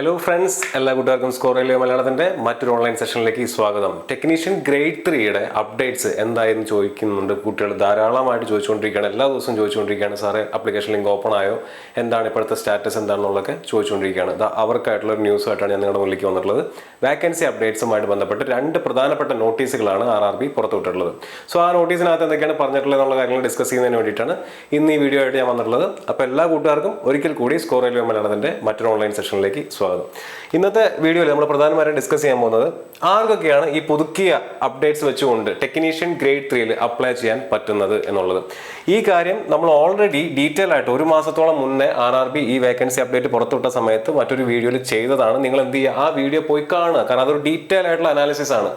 Hello friends, എല്ലാ കൂട്ടുകാർക്കും score railway മലയാളത്തിൻ്റെ മറ്റൊരു ഓൺലൈൻ സെഷനിലേക്ക് സ്വാഗതം. ടെക്നീഷ്യൻ ഗ്രേഡ് 3യുടെ അപ്ഡേറ്റ്സ് എന്തായെന്ന് ചോദിക്കുന്നുണ്ട് കുട്ടികൾ ധാരാളമായിട്ട് ചോദിച്ചുകൊണ്ടിരിക്കുകയാണ്. എല്ലാ ദിവസവും ചോദിച്ചുകൊണ്ടിരിക്കുകയാണ്, സാറേ ആപ്ലിക്കേഷൻ ലിങ്ക് ഓപ്പൺ ആയോ, എന്താണ് ഇപ്പോഴത്തെ സ്റ്റാറ്റസ് എന്താണെന്നുള്ളതൊക്കെ ചോദിച്ചുകൊണ്ടിരിക്കുകയാണ്. അവർക്കായിട്ടുള്ള ഒരു ന്യൂസായിട്ടാണ് ഞാൻ നിങ്ങളുടെ മുന്നിലേക്ക് വന്നിട്ടുള്ളത്. വാക്കൻസി അപ്ഡേറ്റ്സുമായിട്ട് ബന്ധപ്പെട്ട് രണ്ട് പ്രധാനപ്പെട്ട നോട്ടീസുകളാണ് RRB പുറത്തുവിട്ടിട്ടുള്ളത്. സോ ആ നോട്ടീസിനകത്ത് എന്തൊക്കെയാണ് പറഞ്ഞിട്ടുള്ളത് എന്നുള്ള കാര്യങ്ങൾ ഡിസ്കസ് ചെയ്യുന്നതിന് വേണ്ടിയിട്ടാണ് ഇന്ന് ഈ വീഡിയോ ആയിട്ട് ഞാൻ വന്നിട്ടുള്ളത്. അപ്പോൾ എല്ലാ കൂട്ടുകാർക്കും ഒരിക്കൽ കൂടി സ്കോർ റെയിൽവേ മലയാളത്തിൻ്റെ മറ്റൊരു ഓൺലൈൻ സെഷനിലേക്ക് സ്വാഗതം. ഇന്നത്തെ വീഡിയോയിൽ നമ്മൾ പ്രധാനമായും ഡിസ്കസ് ചെയ്യാൻ പോകുന്നത് ആർക്കൊക്കെയാണ് ഈ പുതുക്കിയ അപ്ഡേറ്റ്സ് വെച്ചുകൊണ്ട് ടെക്നീഷ്യൻ ഗ്രേഡ് 3യിൽ അപ്ലൈ ചെയ്യാൻ പറ്റുന്നത് എന്നുള്ളത്. ഈ കാര്യം നമ്മൾ ഓൾറെഡി ഡീറ്റെയിൽ ആയിട്ട് ഒരു മാസത്തോളം മുന്നേ RRB ഈ വേക്കൻസി അപ്ഡേറ്റ് പുറത്തുവിട്ട സമയത്ത് മറ്റൊരു വീഡിയോയിൽ ചെയ്തതാണ്. നിങ്ങൾ എന്ത് ചെയ്യുക, ആ വീഡിയോ പോയി കാണുക. കാരണം അതൊരു ഡീറ്റെയിൽ ആയിട്ടുള്ള അനാലിസിസ് ആണ്.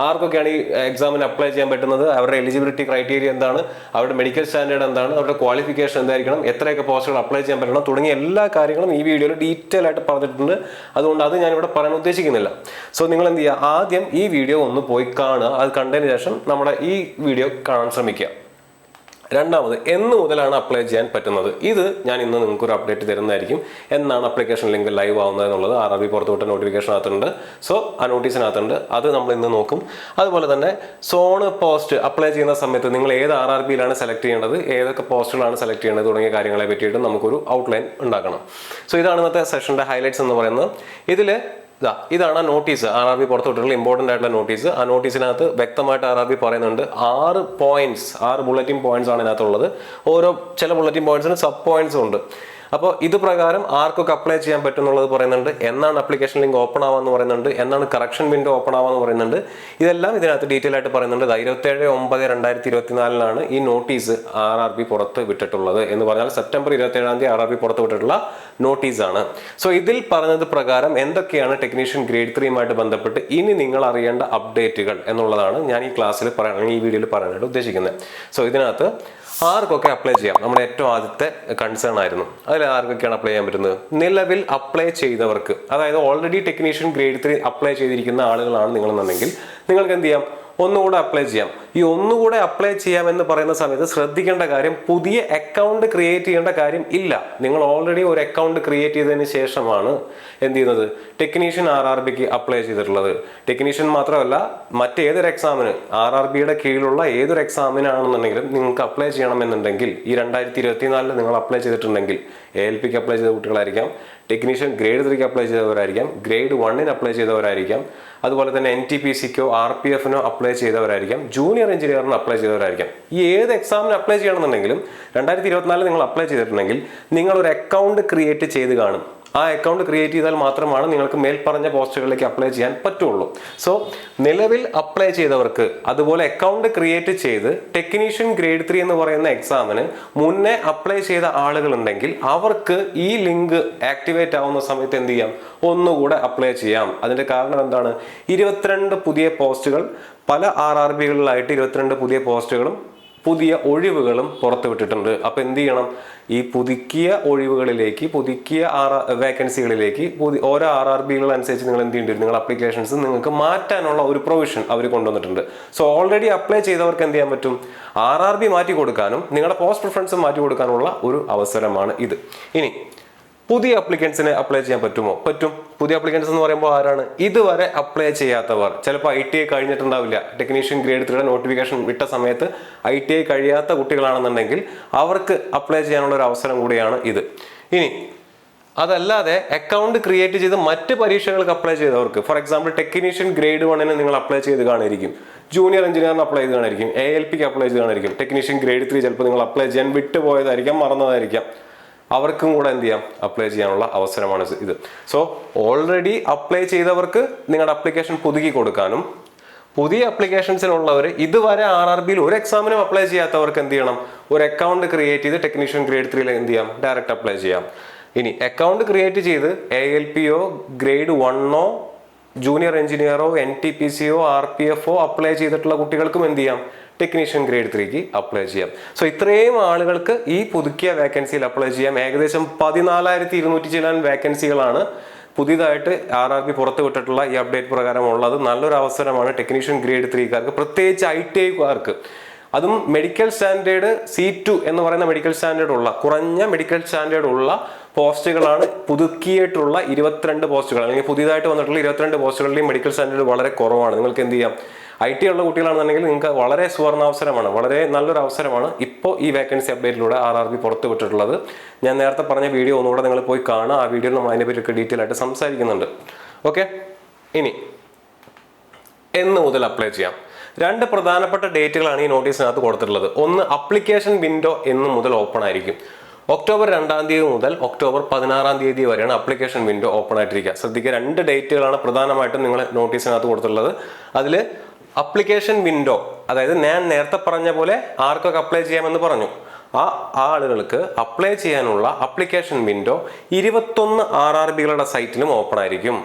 ആർക്കൊക്കെയാണ് ഈ എക്സാമിന് അപ്ലൈ ചെയ്യാൻ പറ്റുന്നത്, അവരുടെ എലിജിബിലിറ്റി ക്രൈറ്റീരിയ എന്താണ്, അവരുടെ മെഡിക്കൽ സ്റ്റാൻഡേർഡ് എന്താണ്, അവരുടെ ക്വാളിഫിക്കേഷൻ എന്തായിരിക്കണം, എത്രയൊക്കെ പോസ്റ്റുകൾ അപ്ലൈ ചെയ്യാൻ പറ്റണം തുടങ്ങിയ എല്ലാ കാര്യങ്ങളും ഈ വീഡിയോയിൽ ഡീറ്റെയിൽ ആയിട്ട് പറഞ്ഞിട്ടുണ്ട്. അതുകൊണ്ട് അത് ഞാനിവിടെ പറയാൻ ഉദ്ദേശിക്കുന്നില്ല. സോ നിങ്ങൾ എന്ത് ചെയ്യുക, ആദ്യം ഈ വീഡിയോ ഒന്ന് പോയി കാണുക. അത് കണ്ടതിന് ശേഷം നമ്മുടെ ഈ വീഡിയോ കാണാൻ ശ്രമിക്കുക. രണ്ടാമത്, എന്ന് മുതലാണ് അപ്ലൈ ചെയ്യാൻ പറ്റുന്നത്? ഇത് ഞാൻ ഇന്ന് നിങ്ങൾക്കൊരു അപ്ഡേറ്റ് തരുന്നതായിരിക്കും. എന്നാണ് അപ്ലിക്കേഷൻ ലിങ്ക് ലൈവ് ആവുന്നത് എന്നുള്ളത് RRB പുറത്തുവിട്ട നോട്ടിഫിക്കേഷനകത്തുണ്ട്. സോ ആ നോട്ടീസിനകത്തുണ്ട്, അത് നമ്മൾ ഇന്ന് നോക്കും. അതുപോലെ തന്നെ സോണ് പോസ്റ്റ് അപ്ലൈ ചെയ്യുന്ന സമയത്ത് നിങ്ങൾ ഏത് RRBയിലാണ് സെലക്ട് ചെയ്യേണ്ടത്, ഏതൊക്കെ പോസ്റ്റുകളാണ് സെലക്ട് ചെയ്യേണ്ടത് തുടങ്ങിയ കാര്യങ്ങളെ പറ്റിയിട്ട് നമുക്കൊരു ഔട്ട്ലൈൻ ഉണ്ടാക്കണം. സോ ഇതാണ് ഇന്നത്തെ സെഷൻ്റെ ഹൈലൈറ്റ്സ് എന്ന് പറയുന്നത്. ഇതാണ് നോട്ടീസ്, RRB പുറത്തുവിട്ടുള്ള ഇമ്പോർട്ടൻ്റ് ആയിട്ടുള്ള നോട്ടീസ്. ആ നോട്ടീസിനകത്ത് വ്യക്തമായിട്ട് RRB പറയുന്നുണ്ട് 6 ബുള്ളറ്റിൻ പോയിന്റ്സ് ആണ് ഇതിനകത്തുള്ളത്. ചില ബുള്ളറ്റിൻ പോയിന്റ്സിന് സബ് പോയിന്റ്സും ഉണ്ട്. അപ്പോൾ ഇത് പ്രകാരം ആർക്കൊക്കെ അപ്ലൈ ചെയ്യാൻ പറ്റും എന്നുള്ളത് പറയുന്നുണ്ട്. എന്നാണ് അപ്ലിക്കേഷൻ ലിങ്ക് ഓപ്പൺ ആവാന്ന് പറയുന്നുണ്ട്. എന്നാണ് കറക്ഷൻ വിൻഡോ ഓപ്പൺ ആവാന്ന് പറയുന്നുണ്ട്. ഇതെല്ലാം ഇതിനകത്ത് ഡീറ്റെയിൽ ആയിട്ട് പറയുന്നുണ്ട്. 27/9/2024 ഈ നോട്ടീസ് RRB പുറത്ത് വിട്ടിട്ടുള്ളത്. എന്ന് പറഞ്ഞാൽ സെപ്റ്റംബർ 27 RRB പുറത്ത് വിട്ടിട്ടുള്ള നോട്ടീസാണ്. സോ ഇതിൽ പറഞ്ഞത് പ്രകാരം എന്തൊക്കെയാണ് ടെക്നീഷ്യൻ ഗ്രേഡ് 3യുമായിട്ട് ബന്ധപ്പെട്ട് ഇനി നിങ്ങൾ അറിയേണ്ട അപ്ഡേറ്റുകൾ എന്നുള്ളതാണ് ഞാൻ ഈ ക്ലാസ്സിൽ ഈ വീഡിയോയിൽ പറയാനായിട്ട് ഉദ്ദേശിക്കുന്നത്. സോ ഇതിനകത്ത് ആർക്കൊക്കെ അപ്ലൈ ചെയ്യാം, നമ്മുടെ ഏറ്റവും ആദ്യത്തെ കൺസേൺ ആയിരുന്നു. അതിൽ ആർക്കൊക്കെയാണ് അപ്ലൈ ചെയ്യാൻ പറ്റുന്നത്? നിലവിൽ അപ്ലൈ ചെയ്തവർക്ക്, അതായത് ഓൾറെഡി ടെക്നീഷ്യൻ ഗ്രേഡ് 3 അപ്ലൈ ചെയ്തിരിക്കുന്ന ആളുകളാണ് നിങ്ങളെന്നുണ്ടെങ്കിൽ നിങ്ങൾക്ക് എന്ത് ചെയ്യാം, ഒന്നുകൂടെ അപ്ലൈ ചെയ്യാം. ഈ ഒന്നുകൂടെ അപ്ലൈ ചെയ്യാം എന്ന് പറയുന്ന സമയത്ത് ശ്രദ്ധിക്കേണ്ട കാര്യം, പുതിയ അക്കൗണ്ട് ക്രിയേറ്റ് ചെയ്യേണ്ട കാര്യം ഇല്ല. നിങ്ങൾ ഓൾറെഡി ഒരു അക്കൗണ്ട് ക്രിയേറ്റ് ചെയ്തതിന് ശേഷമാണ് എന്ത് ചെയ്യുന്നത്, ടെക്നീഷ്യൻ RRBക്ക് അപ്ലൈ ചെയ്തിട്ടുള്ളത്. ടെക്നീഷ്യൻ മാത്രമല്ല, മറ്റേതൊരു എക്സാമിന് RRBയുടെ കീഴിലുള്ള ഏതൊരു എക്സാമിനാണെന്നുണ്ടെങ്കിലും നിങ്ങൾക്ക് അപ്ലൈ ചെയ്യണമെന്നുണ്ടെങ്കിൽ ഈ 2024 നിങ്ങൾ അപ്ലൈ ചെയ്തിട്ടുണ്ടെങ്കിൽ ALPക്ക് അപ്ലൈ ചെയ്ത കുട്ടികളായിരിക്കാം, ടെക്നീഷ്യൻ ഗ്രേഡ് 3ക്ക് അപ്ലൈ ചെയ്തവരായിരിക്കാം, ഗ്രേഡ് 1ന് അപ്ലൈ ചെയ്തവരായിരിക്കാം, അതുപോലെ തന്നെ NTPCക്കോ RPFനോ അപ്ലൈ ചെയ്തവരായിരിക്കാം, ജൂനിയർ എഞ്ചിനീയറിന് അപ്ലൈ ചെയ്തവരായിരിക്കാം. ഈ ഏത് എക്സാമിന് അപ്ലൈ ചെയ്യണമെന്നുണ്ടെങ്കിലും 2024 നിങ്ങൾ അപ്ലൈ ചെയ്തിട്ടുണ്ടെങ്കിൽ നിങ്ങൾ ഒരു അക്കൗണ്ട് ക്രിയേറ്റ് ചെയ്ത് കാണും. ആ അക്കൗണ്ട് ക്രിയേറ്റ് ചെയ്താൽ മാത്രമാണ് നിങ്ങൾക്ക് മേൽപ്പറഞ്ഞ പോസ്റ്റുകളിലേക്ക് അപ്ലൈ ചെയ്യാൻ പറ്റുള്ളൂ. സോ നിലവിൽ അപ്ലൈ ചെയ്തവർക്ക്, അതുപോലെ അക്കൗണ്ട് ക്രിയേറ്റ് ചെയ്ത് ടെക്നീഷ്യൻ ഗ്രേഡ് 3 എന്ന് പറയുന്ന എക്സാമിന് മുന്നേ അപ്ലൈ ചെയ്ത ആളുകളുണ്ടെങ്കിൽ അവർക്ക് ഈ ലിങ്ക് ആക്ടിവേറ്റ് ആവുന്ന സമയത്ത് എന്ത് ചെയ്യാം, ഒന്നുകൂടെ അപ്ലൈ ചെയ്യാം. അതിന്റെ കാരണം എന്താണ്, 22 പുതിയ പോസ്റ്റുകൾ, പല RRBകളിലായിട്ട് 22 പുതിയ പോസ്റ്റുകളും പുതിയ ഒഴിവുകളും പുറത്തുവിട്ടിട്ടുണ്ട്. അപ്പോൾ എന്ത് ചെയ്യണം, ഈ പുതുക്കിയ ഒഴിവുകളിലേക്ക്, പുതുക്കിയ വേക്കൻസികളിലേക്ക് ഓരോ RRBകൾ അനുസരിച്ച് നിങ്ങൾ എന്ത് ചെയ്യേണ്ടി വരും, നിങ്ങൾ അപ്ലിക്കേഷൻസ് നിങ്ങൾക്ക് മാറ്റാനുള്ള ഒരു പ്രൊവിഷൻ അവർ കൊണ്ടുവന്നിട്ടുണ്ട്. സോ ഓൾറെഡി അപ്ലൈ ചെയ്തവർക്ക് എന്ത് ചെയ്യാൻ പറ്റും, RRB മാറ്റി കൊടുക്കാനും നിങ്ങളുടെ പോസ്റ്റ് പ്രിഫറൻസ് മാറ്റി കൊടുക്കാനുള്ള ഒരു അവസരമാണ് ഇത്. ഇനി പുതിയ അപ്ലിക്കൻസിനെ അപ്ലൈ ചെയ്യാൻ പറ്റുമോ? പറ്റും. പുതിയ അപ്ലിക്കൻസ് എന്ന് പറയുമ്പോൾ ആരാണ്? ഇതുവരെ അപ്ലൈ ചെയ്യാത്തവർ. ചിലപ്പോൾ ITI കഴിഞ്ഞിട്ടുണ്ടാവില്ല, ടെക്നീഷ്യൻ ഗ്രേഡ് 3യുടെ നോട്ടിഫിക്കേഷൻ വിട്ട സമയത്ത് ITI കഴിയാത്ത കുട്ടികളാണെന്നുണ്ടെങ്കിൽ അവർക്ക് അപ്ലൈ ചെയ്യാനുള്ള ഒരു അവസരം കൂടിയാണ് ഇത്. ഇനി അതല്ലാതെ അക്കൗണ്ട് ക്രിയേറ്റ് ചെയ്ത് മറ്റ് പരീക്ഷകൾക്ക് അപ്ലൈ ചെയ്തവർക്ക്, ഫോർ എക്സാമ്പിൾ ടെക്നീഷ്യൻ ഗ്രേഡ് 1ന് നിങ്ങൾ അപ്ലൈ ചെയ്ത് കാണിരിക്കും, ജൂനിയർ എഞ്ചിനീയറിന് അപ്ലൈ ചെയ്ത് കാണിരിക്കും, ALPക്ക് അപ്ലൈ ചെയ്ത് കാണിരിക്കും, ടെക്നീഷ്യൻ ഗ്രേഡ് 3 ചിലപ്പോൾ നിങ്ങൾ അപ്ലൈ ചെയ്യാൻ വിട്ടുപോയതായിരിക്കാം, മറന്നതായിരിക്കാം. അവർക്കും കൂടെ എന്ത് ചെയ്യാം, അപ്ലൈ ചെയ്യാനുള്ള അവസരമാണ് ഇത്. സോ ഓൾറെഡി അപ്ലൈ ചെയ്തവർക്ക് നിങ്ങളുടെ അപ്ലിക്കേഷൻ പുതുക്കി കൊടുക്കാനും, പുതിയ അപ്ലിക്കേഷൻസിലുള്ളവർ ഇതുവരെ RRBയിൽ ഒരു എക്സാമിനും അപ്ലൈ ചെയ്യാത്തവർക്ക് എന്ത് ചെയ്യണം, ഒരു അക്കൗണ്ട് ക്രിയേറ്റ് ചെയ്ത് ടെക്നീഷ്യൻ ഗ്രേഡ് 3യിൽ എന്ത് ചെയ്യാം, ഡയറക്റ്റ് അപ്ലൈ ചെയ്യാം. ഇനി അക്കൗണ്ട് ക്രിയേറ്റ് ചെയ്ത് ALPയോ ഗ്രേഡ് 1ഓ ജൂനിയർ എഞ്ചിനീയറോ NTPCയോ RPFോ അപ്ലൈ ചെയ്തിട്ടുള്ള കുട്ടികൾക്കും എന്ത് ചെയ്യാം, ടെക്നീഷ്യൻ ഗ്രേഡ് 3ക്ക് അപ്ലൈ ചെയ്യാം. സോ ഇത്രയും ആളുകൾക്ക് ഈ പുതുക്കിയ വേക്കൻസിയിൽ അപ്ലൈ ചെയ്യാം. ഏകദേശം 14,200 ചില്ലാൻ വേക്കൻസികളാണ് പുതിയതായിട്ട് RRB പുറത്തു വിട്ടിട്ടുള്ള ഈ അപ്ഡേറ്റ് പ്രകാരം ഉള്ളത്. നല്ലൊരു അവസരമാണ് ടെക്നീഷ്യൻ ഗ്രേഡ് 3കാർക്ക്, പ്രത്യേകിച്ച് ITIക്കാർക്ക്. അതും മെഡിക്കൽ സ്റ്റാൻഡേർഡ് C2 എന്ന് പറയുന്ന മെഡിക്കൽ സ്റ്റാൻഡേർഡ് ഉള്ള, കുറഞ്ഞ മെഡിക്കൽ സ്റ്റാൻഡേർഡ് ഉള്ള പോസ്റ്റുകളാണ്. പുതുക്കിയിട്ടുള്ള 22 പോസ്റ്റുകൾ അല്ലെങ്കിൽ പുതിയതായിട്ട് വന്നിട്ടുള്ള 22 പോസ്റ്റുകളിലെയും മെഡിക്കൽ സ്റ്റാൻഡേർഡ് വളരെ കുറവാണ്. നിങ്ങൾക്ക് എന്ത് ചെയ്യാം, IT ഉള്ള കുട്ടികളാണെന്നുണ്ടെങ്കിൽ നിങ്ങൾക്ക് വളരെ സുവർണാവസരമാണ്, വളരെ നല്ലൊരു അവസരമാണ് ഇപ്പോൾ ഈ വേക്കൻസി അപ്ഡേറ്റിലൂടെ RRB പുറത്തു വിട്ടിട്ടുള്ളത്. ഞാൻ നേരത്തെ പറഞ്ഞ വീഡിയോ ഒന്നുകൂടെ നിങ്ങൾ പോയി കാണുക. ആ വീഡിയോയിൽ നമ്മൾ അതിനെപ്പറ്റിയൊക്കെ ഡീറ്റെയിൽ ആയിട്ട് സംസാരിക്കുന്നുണ്ട്. ഓക്കെ, ഇനി എന്ന് മുതൽ അപ്ലൈ ചെയ്യാം? 2 പ്രധാനപ്പെട്ട ഡേറ്റുകളാണ് ഈ നോട്ടീസിനകത്ത് കൊടുത്തിട്ടുള്ളത്. ഒന്ന്, അപ്ലിക്കേഷൻ വിൻഡോ എന്ന് മുതൽ ഓപ്പൺ ആയിരിക്കും. ഒക്ടോബർ 2-ാം തീയതി മുതൽ ഒക്ടോബർ 16-ാം തീയതി വരെയാണ് അപ്ലിക്കേഷൻ വിൻഡോ ഓപ്പൺ ആയിട്ടിരിക്കുക. ശ്രദ്ധിക്കുക, 2 ഡേറ്റുകളാണ് പ്രധാനമായിട്ടും നിങ്ങൾ നോട്ടീസിനകത്ത് കൊടുത്തിട്ടുള്ളത്. അതിൽ അപ്ലിക്കേഷൻ വിൻഡോ, അതായത് ഞാൻ നേരത്തെ പറഞ്ഞ പോലെ ആർക്കൊക്കെ അപ്ലൈ ചെയ്യാമെന്ന് പറഞ്ഞു, ആ ആളുകൾക്ക് അപ്ലൈ ചെയ്യാനുള്ള അപ്ലിക്കേഷൻ വിൻഡോ 21 RRBകളുടെ സൈറ്റിലും ഓപ്പൺ ആയിരിക്കും.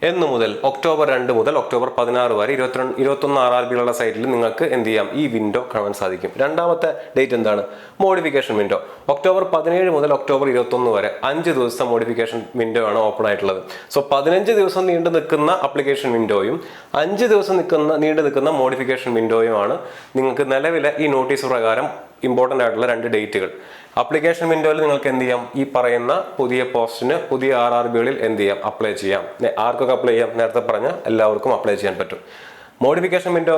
എന്ന് മുതൽ ഒക്ടോബർ 2 മുതൽ ഒക്ടോബർ 16 വരെ 21 RRBകളുടെ സൈറ്റിൽ നിങ്ങൾക്ക് എന്ത് ചെയ്യാം, ഈ വിൻഡോ കാണാൻ സാധിക്കും. രണ്ടാമത്തെ ഡേറ്റ് എന്താണ്? Modification window. ഒക്ടോബർ 17 മുതൽ ഒക്ടോബർ 21 വരെ 5 ദിവസത്തെ മോഡിഫിക്കേഷൻ വിൻഡോ ആണ് ഓപ്പൺ ആയിട്ടുള്ളത്. സോ 15 ദിവസം നീണ്ടു നിൽക്കുന്ന അപ്ലിക്കേഷൻ വിൻഡോയും 5 ദിവസം നീണ്ടു നിൽക്കുന്ന മോഡിഫിക്കേഷൻ വിൻഡോയുമാണ് നിങ്ങൾക്ക് നിലവിലെ ഈ നോട്ടീസ് പ്രകാരം ഇമ്പോർട്ടൻ്റ് ആയിട്ടുള്ള 2 ഡേറ്റുകൾ. അപ്ലിക്കേഷൻ വിൻഡോയിൽ നിങ്ങൾക്ക് എന്ത് ചെയ്യാം, ഈ പറയുന്ന പുതിയ പോസ്റ്റിന് പുതിയ RRBകളിൽ എന്ത് ചെയ്യാം, അപ്ലൈ ചെയ്യാം. ആർക്കൊക്കെ അപ്ലൈ ചെയ്യാം? നേരത്തെ പറഞ്ഞ എല്ലാവർക്കും അപ്ലൈ ചെയ്യാൻ പറ്റും. മോഡിഫിക്കേഷൻ വിൻഡോ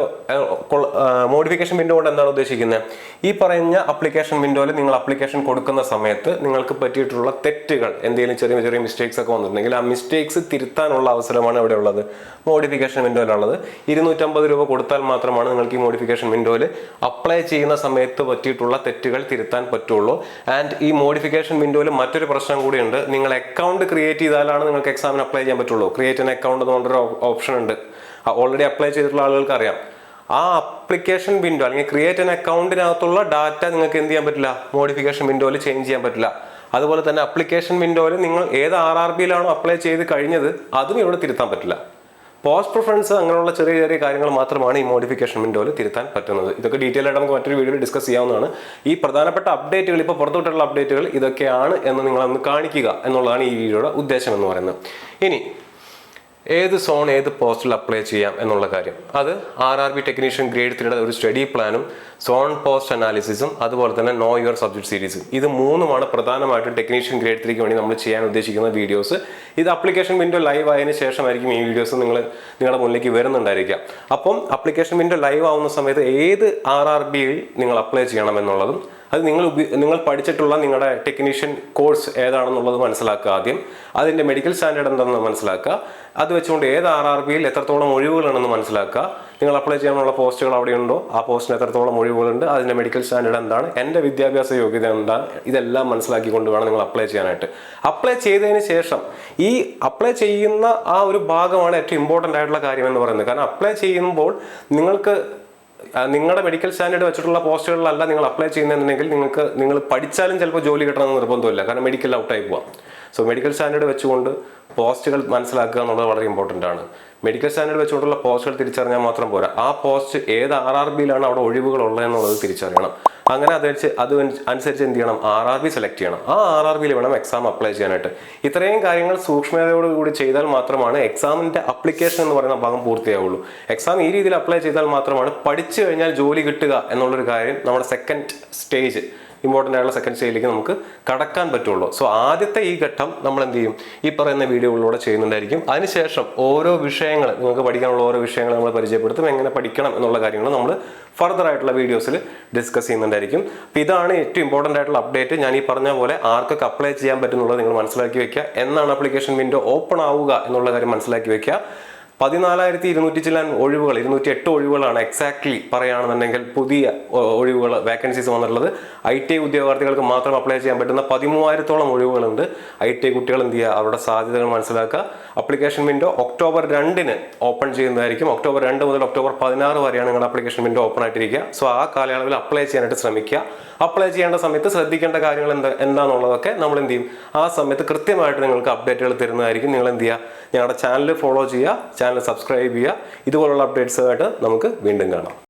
കൊണ്ട് എന്താണ് ഉദ്ദേശിക്കുന്നത്? ഈ പറഞ്ഞ അപ്ലിക്കേഷൻ വിൻഡോയിൽ നിങ്ങൾ അപ്ലിക്കേഷൻ കൊടുക്കുന്ന സമയത്ത് നിങ്ങൾക്ക് പറ്റിയിട്ടുള്ള തെറ്റുകൾ, എന്തെങ്കിലും ചെറിയ ചെറിയ മിസ്റ്റേക്സ് ഒക്കെ വന്നിട്ടുണ്ടെങ്കിൽ ആ മിസ്റ്റേക്സ് തിരുത്താനുള്ള അവസരമാണ് ഇവിടെ ഉള്ളത്, മോഡിഫിക്കേഷൻ വിൻഡോയിലുള്ളത്. 250 രൂപ കൊടുത്താൽ മാത്രമാണ് നിങ്ങൾക്ക് ഈ മോഡിഫിക്കേഷൻ വിൻഡോയിൽ അപ്ലൈ ചെയ്യുന്ന സമയത്ത് പറ്റിയിട്ടുള്ള തെറ്റുകൾ തിരുത്താൻ പറ്റുള്ളൂ. ആൻഡ് ഈ മോഡിഫിക്കേഷൻ വിൻഡോയിൽ മറ്റൊരു പ്രശ്നം കൂടിയുണ്ട്. നിങ്ങൾ അക്കൗണ്ട് ക്രിയേറ്റ് ചെയ്താലാണ് നിങ്ങൾക്ക് എക്സാമിന് അപ്ലൈ ചെയ്യാൻ പറ്റുള്ളൂ. ക്രിയേറ്റ് ആൻ അക്കൗണ്ട് എന്ന് പറഞ്ഞൊരു ഓപ്ഷൻ ഉണ്ട്. ഓൾറെഡി അപ്ലൈ ചെയ്തിട്ടുള്ള ആളുകൾക്ക് അറിയാം. ആ അപ്ലിക്കേഷൻ വിൻഡോ അല്ലെങ്കിൽ ക്രിയേറ്റ് ആൻ അക്കൗണ്ടിനകത്തുള്ള ഡാറ്റ നിങ്ങൾക്ക് എന്ത് ചെയ്യാൻ പറ്റില്ല, മോഡിഫിക്കേഷൻ വിൻഡോയിൽ ചേഞ്ച് ചെയ്യാൻ പറ്റില്ല. അതുപോലെ തന്നെ അപ്ലിക്കേഷൻ വിൻഡോയിൽ നിങ്ങൾ ഏത് RRBയിലാണോ അപ്ലൈ ചെയ്ത് കഴിഞ്ഞത് അതും ഇവിടെ തിരുത്താൻ പറ്റില്ല. പോസ്റ്റ് പ്രിഫറൻസ് അങ്ങനെയുള്ള ചെറിയ ചെറിയ കാര്യങ്ങൾ മാത്രമാണ് ഈ മോഡിഫിക്കേഷൻ വിൻഡോയിൽ തിരുത്താൻ പറ്റുന്നത്. ഇതൊക്കെ ഡീറ്റെയിൽ ആയിട്ട് നമുക്ക് മറ്റൊരു വീഡിയോയിൽ ഡിസ്കസ് ചെയ്യാവുന്നതാണ്. ഈ പ്രധാനപ്പെട്ട അപ്ഡേറ്റുകൾ, ഇപ്പോൾ പുറത്തുവിട്ടുള്ള അപ്ഡേറ്റുകൾ ഇതൊക്കെയാണ് എന്ന് നിങ്ങളൊന്ന് കാണിക്കുക എന്നുള്ളതാണ് ഈ വീഡിയോയുടെ ഉദ്ദേശം എന്ന് പറയുന്നത്. ഇനി ഏത് സോൺ ഏത് പോസ്റ്റിൽ അപ്ലൈ ചെയ്യാം എന്നുള്ള കാര്യം, അത് RRB ടെക്നീഷ്യൻ ഗ്രേഡ് 3യുടെ ഒരു സ്റ്റഡി പ്ലാനും സോൺ പോസ്റ്റ് അനാലിസിസും അതുപോലെ തന്നെ നോ യുവർ സബ്ജക്ട് സീരീസും, ഇത് മൂന്നുമാണ് പ്രധാനമായിട്ടും ടെക്നീഷ്യൻ ഗ്രേഡ് 3ക്ക് വേണ്ടി നമ്മൾ ചെയ്യാൻ ഉദ്ദേശിക്കുന്ന വീഡിയോസ്. ഇത് അപ്ലിക്കേഷൻ വിൻഡോ ലൈവ് ആയതിനു ശേഷമായിരിക്കും ഈ വീഡിയോസ് നിങ്ങളുടെ മുന്നിലേക്ക് വരുന്നുണ്ടായിരിക്കുക. അപ്പം അപ്ലിക്കേഷൻ വിൻഡോ ലൈവ് ആവുന്ന സമയത്ത് ഏത് RRBയിൽ നിങ്ങൾ അപ്ലൈ ചെയ്യണം എന്നുള്ളതും, അത് നിങ്ങൾ പഠിച്ചിട്ടുള്ള നിങ്ങളുടെ ടെക്നീഷ്യൻ കോഴ്സ് ഏതാണെന്നുള്ളത് മനസ്സിലാക്കുക ആദ്യം. അതിൻ്റെ മെഡിക്കൽ സ്റ്റാൻഡേർഡ് എന്താണെന്ന് മനസ്സിലാക്കുക. അത് വെച്ചുകൊണ്ട് ഏത് RRBയിൽ എത്രത്തോളം ഒഴിവുകളാണെന്ന് മനസ്സിലാക്കുക. നിങ്ങൾ അപ്ലൈ ചെയ്യാനുള്ള പോസ്റ്റുകൾ അവിടെയുണ്ടോ, ആ പോസ്റ്റിന് എത്രത്തോളം ഒഴിവുകളുണ്ട്, അതിൻ്റെ മെഡിക്കൽ സ്റ്റാൻഡേർഡ് എന്താണ്, എൻ്റെ വിദ്യാഭ്യാസ യോഗ്യത എന്താണ്, ഇതെല്ലാം മനസ്സിലാക്കിക്കൊണ്ട് വേണം നിങ്ങൾ അപ്ലൈ ചെയ്യാനായിട്ട്. അപ്ലൈ ചെയ്തതിന് ശേഷം ഈ അപ്ലൈ ചെയ്യുന്ന ആ ഒരു ഭാഗമാണ് ഏറ്റവും ഇമ്പോർട്ടൻ്റ് ആയിട്ടുള്ള കാര്യം എന്ന് പറയുന്നത്. കാരണം അപ്ലൈ ചെയ്യുമ്പോൾ നിങ്ങളുടെ മെഡിക്കൽ സ്റ്റാൻഡേർഡ് വെച്ചിട്ടുള്ള പോസ്റ്റുകളിലല്ല നിങ്ങൾ അപ്ലൈ ചെയ്യുന്നതെന്നുണ്ടെങ്കിൽ നിങ്ങൾ പഠിച്ചാലും ചിലപ്പോൾ ജോലി കിട്ടണമെന്ന് നിർബന്ധമില്ല. കാരണം മെഡിക്കൽ ഔട്ടായി പോവാം. സോ മെഡിക്കൽ സ്റ്റാൻഡേർഡ് വെച്ചുകൊണ്ട് പോസ്റ്റുകൾ മനസ്സിലാക്കുക എന്നുള്ളത് വളരെ ഇമ്പോർട്ടൻ്റ് ആണ്. മെഡിക്കൽ സ്റ്റാൻഡേർഡ് വെച്ചുകൊണ്ടുള്ള പോസ്റ്റുകൾ തിരിച്ചറിഞ്ഞാൽ മാത്രം പോരാ, ആ പോസ്റ്റ് ഏത് RRBയിലാണ് അവിടെ ഒഴിവുകൾ ഉള്ളതെന്നുള്ളത് തിരിച്ചറിയണം. അങ്ങനെ അനുസരിച്ച് എന്ത് ചെയ്യണം, RRB സെലക്ട് ചെയ്യണം. ആ RRBയിൽ വേണം എക്സാം അപ്ലൈ ചെയ്യാനായിട്ട്. ഇത്രയും കാര്യങ്ങൾ സൂക്ഷ്മതയോടുകൂടി ചെയ്താൽ മാത്രമാണ് എക്സാമിൻ്റെ അപ്ലിക്കേഷൻ എന്ന് പറയുന്ന ഭാഗം പൂർത്തിയാവുള്ളൂ. എക്സാം ഈ രീതിയിൽ അപ്ലൈ ചെയ്താൽ മാത്രമാണ് പഠിച്ചു കഴിഞ്ഞാൽ ജോലി കിട്ടുക എന്നുള്ളൊരു കാര്യം നമ്മുടെ സെക്കൻഡ് സ്റ്റേജ്, ഇമ്പോർട്ടൻ്റ് ആയിട്ടുള്ള സെക്കൻഡ് സ്റ്റേജിലേക്ക് നമുക്ക് കടക്കാൻ പറ്റുള്ളൂ. സോ ആദ്യത്തെ ഈ ഘട്ടം നമ്മൾ എന്ത് ചെയ്യും, ഈ പറയുന്ന വീഡിയോകളിലൂടെ ചെയ്യുന്നുണ്ടായിരിക്കും. അതിനുശേഷം ഓരോ വിഷയങ്ങൾ, നിങ്ങൾക്ക് പഠിക്കാനുള്ള ഓരോ വിഷയങ്ങൾ നമ്മൾ പരിചയപ്പെടുത്തും. എങ്ങനെ പഠിക്കണം എന്നുള്ള കാര്യങ്ങൾ നമ്മൾ ഫർദർ ആയിട്ടുള്ള വീഡിയോസിൽ ഡിസ്കസ് ചെയ്യുന്നുണ്ടായിരിക്കും. അപ്പോൾ ഇതാണ് ഏറ്റവും ഇമ്പോർട്ടൻ്റ് ആയിട്ടുള്ള അപ്ഡേറ്റ്. ഞാൻ ഈ പറഞ്ഞ പോലെ ആർക്കൊക്കെ അപ്ലൈ ചെയ്യാൻ പറ്റുന്നുള്ളത് നിങ്ങൾ മനസ്സിലാക്കി വെക്കുക. എന്നാണ് അപ്ലിക്കേഷൻ വിൻഡോ ഓപ്പൺ ആവുക എന്നുള്ള കാര്യം മനസ്സിലാക്കി വെക്കുക. 14,200 ചില്ലാൻ ഒഴിവുകൾ, 208 ഒഴിവുകളാണ് എക്സാക്ട്ലി പറയുകയാണെന്നുണ്ടെങ്കിൽ പുതിയ ഒഴിവുകൾ, വേക്കൻസീസ് വന്നിട്ടുള്ളത്. ITI ഉദ്യോഗാർത്ഥികൾക്ക് മാത്രം അപ്ലൈ ചെയ്യാൻ പറ്റുന്ന 13,000-ഓളം ഒഴിവുകളുണ്ട്. ITI കുട്ടികൾ എന്ത് ചെയ്യുക, അവരുടെ സാധ്യതകൾ മനസ്സിലാക്കുക. അപ്ലിക്കേഷൻ വിൻഡോ ഒക്ടോബർ 2-ന് ഓപ്പൺ ചെയ്യുന്നതായിരിക്കും. ഒക്ടോബർ 2 മുതൽ ഒക്ടോബർ 16 വരെയാണ് നിങ്ങളുടെ അപ്ലിക്കേഷൻ വിൻഡോ ഓപ്പൺ ആയിട്ടിരിക്കുക. സോ ആ കാലയളവിൽ അപ്ലൈ ചെയ്യാനായിട്ട് ശ്രമിക്കുക. അപ്ലൈ ചെയ്യേണ്ട സമയത്ത് ശ്രദ്ധിക്കേണ്ട കാര്യങ്ങൾ എന്താണെന്നുള്ളതൊക്കെ നമ്മൾ എന്ത് ചെയ്യും, ആ സമയത്ത് കൃത്യമായിട്ട് നിങ്ങൾക്ക് അപ്ഡേറ്റുകൾ തരുന്നതായിരിക്കും. നിങ്ങൾ എന്ത് ചെയ്യുക, ഞങ്ങളുടെ ചാനൽ ഫോളോ ചെയ്യുക, ചാനൽ സബ്സ്ക്രൈബ് ചെയ്യുക. ഇതുപോലുള്ള അപ്ഡേറ്റ്സുമായിട്ട് നമുക്ക് വീണ്ടും കാണാം.